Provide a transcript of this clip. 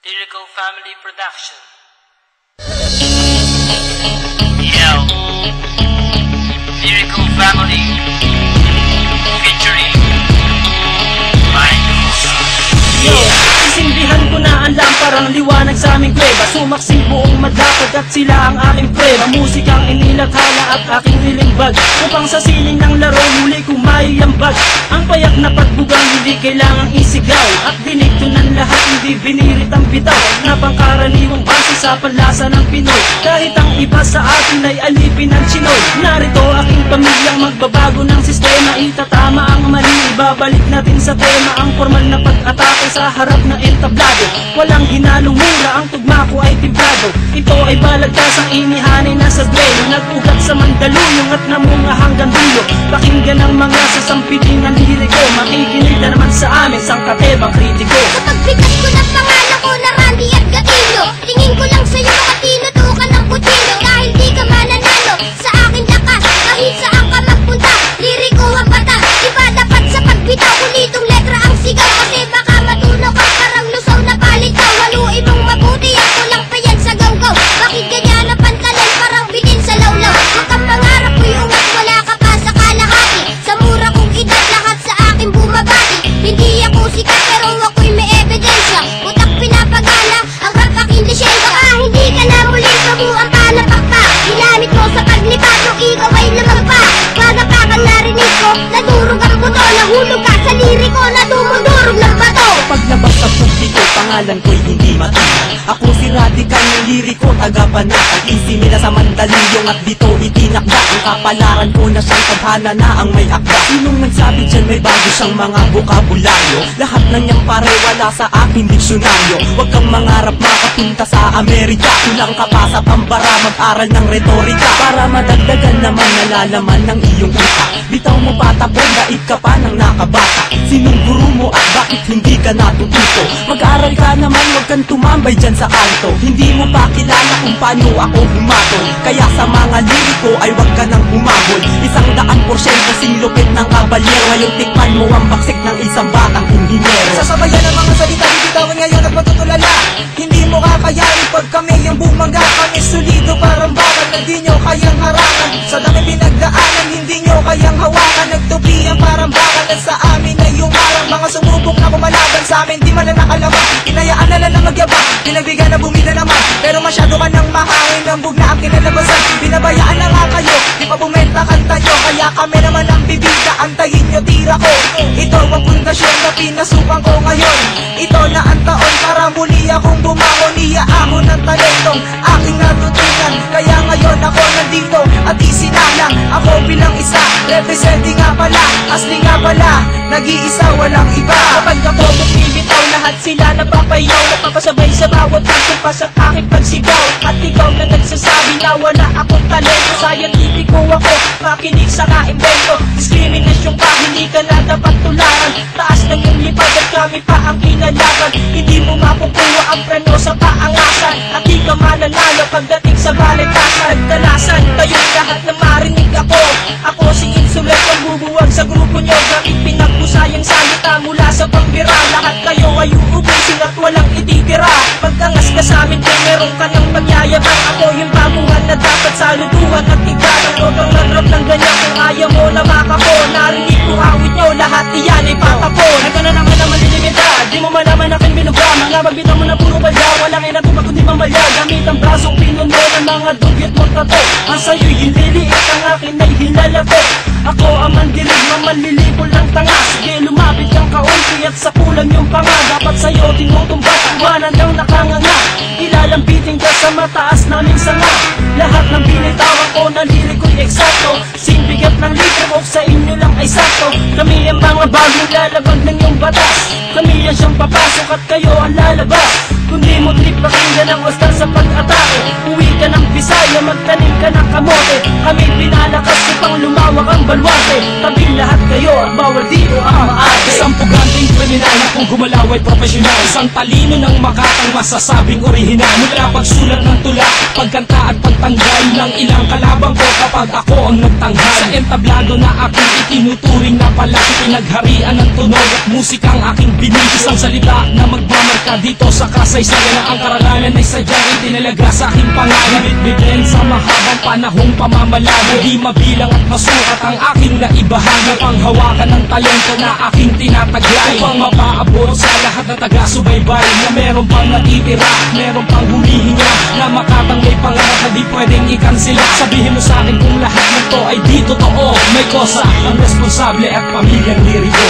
Lyrical Family Production. Yo, Lyrical Family featuring Isindihan ko na ang lamparang liwanag sa aming kuweba. Sumaksing buong madapag at sila ang aking preba. Musikang inilathala at aking nilimbag, upang sa sining ng laro muli kong maiambag. Ang payak na pagbugang hindi kailangang isigaw, at dinigto ng lahat hindi binirit ang bitaw, na pangkaraniwang base sa panlasa ng Pinoy. Kahit ang iba sa atin ay alipin ng Chinoy. Narito aking pamilyang magbabago ng sistema. Itatama ang mali, ibabalik natin sa tema ang formal na pag-atake sa harap na entablado. Walang hinalong mura, ang tugma ko ay timplado. Ito ay balagtas ang inihanay na sa duelo, nag-ugat sa Mandaluyong at namunga hanggang dulo. Pakinggan ang mga sasampitin ng liriko, makikinig na naman sa amin sang katebang kritiko. Kapag bigat ko na pangalan ko na Randy at Gatino, tingin ko lang sa'yo makatino, tukan ng kutino. Dahil di ka mananalo sa aking lakas, kahit saan ka magpunta, liriko ang bata. Iba dapat sa pagbitaw, kulitong letra ang sigaw, kasi baka matunaw ka parang lusaw na palitaw. Haluin mong mabuti, ako lang pa yan sa gawgaw. Bakit ganyan ang pantalan, parang bitin sa lawlaw? Huwag kang mangarap ko'y ungat, wala ka pa sa kalahati. Sa mura kong edad, lahat sa akin bumabati. Hindi ako sikat pero ako'y may ebidensya. Utak pinapagala, ang rap aking lisensya. Baka hindi ka na muling kabuang palapak pa. Ginamit mo sa paglipat, nung ikaw ay lumampa. Pagkapakan narinig ko, nadurog ang buto. Nahulog ka sa liriko, na dumudurog ng bato. Paglabas sa publiko, pangalan ko'y hindi matunan. Ako si Radical ng liriko, taga-panatag. Isimila sa Mandaluyong at dito itinakda. Ang kapalaran ko na siyang tadhana na ang may akda. Sinong nagsabi dyan may bago siyang mga bokabularyo? Lahat ng niyang pare wala sa aking diksyonaryo. Huwag kang mangarap makapunta sa Amerika. Kulang ka pa sa pambara, mag-aral ng retorika, para madagdagan naman nalalaman ng iyong utak. Bitaw mo patapon, daig ka pa ng nakabata. Sinong guru mo at bakit hindi ka natututo? Mag-aral ka naman, huwag kang tumambay dyan sa kanto. Hindi mo pa kilala kung paano ako humatol, kaya sa mga liriko ay huwag ka nang humabol. 100% sinlupit ng kabalyero, ngayon tikman mo ang baksik ng isang batang inhinyero. Sasabayan ang mga salita, bibitawan ngayon at matutulala. Hindi mo kakayanin pag kami yung bumangga. Kami solido parang bakal na di nyo kayang harangan. Sa dami pinagdaanan, hindi nyo kayang hawakan. Nagtupian parang bakal at sa amin ay yung marang. Mga sumubok na pumalaban sa amin, di man na nakalaman. Inayaan na lang na magyabang, pinagbigyan na bumila naman. Pero masyado ka nang mahangin, lambog na ang kinalabasan. Binabayaan na nga kayo, di pa bumenta kanta nyo. Kaya kami naman ang bibida, antayin nyo tira ko. Ito ang pundasyon na pinasukan ko ngayon. Ito na ang taon para muli akong bumangon. Iyaahon ng talentong aking natutunan. Kaya ngayon ako nandito at isinalang ako bilang isa, representing nga pala, asli nga pala, nag-iisa walang iba. Kapag ako bumibitaw, lahat sila napapayaw, napapasabay sa bawat pagtupas at aking pagsigaw. At ikaw na nagsasabi na wala akong talento, scientifico ako, makinig sa kaimbento. Diskriminasyon ka, hindi ka na dapat tularan. Taas ng iyong lipad at kami pa ang kinalaban. Hindi mo makukuha ang preno sa paangasan, at di ka mananalo pagdating sa balitasan. Nagdalasan kayong lahat na marinig ako. Ako si Insulet, ang bubuwag sa grupo nyo. Gamit pinagpusayang salita mula sa pambira. Lahat kayo ay uubusin at walang ititira. Pagkangas ka sa amin, kung meron ka ng pagyayabang. Ako yung baguhan na dapat saluduhan at tiglaran. Huwag kang nanrap ng ganyan kung ayaw mo na makako. Narinig ko awit nyo, lahat iyan ay patapon. Ito na naman ang malilimita, di mo malaman aking binuga. Mga magbitaw mo na puro balya, walang inatubag kundi mamalya. Gamit ang brasong pinuno ng mga dugyot mo tato. Ang sa'yo'y hinliliit, ang akin ay hilalako. Ako ang mandilig, mamanlilipol ng tanga. Sige lumapit kang kaunti at sa kulang yung panga. Dapat sa'yo tinutumbat, iwanan lang nakanganga. Ilalambitin ka sa mataas naming sanga. Lahat ng binitawan ko na liriko'y eksakto. Simbigat ng litro sa inyo lang ay sakto. Kami ang mga bagong lalabag ng iyong batas. Kami ang siyang papasok at kayo ang lalabas. Kundi mo trip pakinggan ang wastar sa pag-atake. Uwi ka ng Bisaya, magtanim ka ng kamote. Kami pinalakas upang lumawak ang balwarte. Tabing lahat kayo at bawal dito ang maate. Isang puganteng kriminal na kung gumalaw ay profesional. Isang talino ng makatang masasabing orihinal. Mula pagsulat ng tula, pagkanta at pagtanggal ng ilang kalabang ko kapag ako ang nagtanghal. Sa entablado na aking itinuturing na palaki, pinagharian ng tunog at musikang aking binig. Isang salita na magmamarka dito sa kasaysayan na ang karangalan ay sadyang itinalaga sa aking pangalan. Bitbitin sa mahabang panahong pamamalaga, di mabilang at masukat ang aking naibahagi. Panghawakan ng talento na aking tinataglay, upang mapaabot sa lahat ng taga-subaybay na meron pang natitira, meron pang humihinga, na makatang may pangarap na di pwedeng ikansila. Sabihin mo sa akin kung lahat nito ay di totoo. May kosa ang responsable at pamilyang liriko.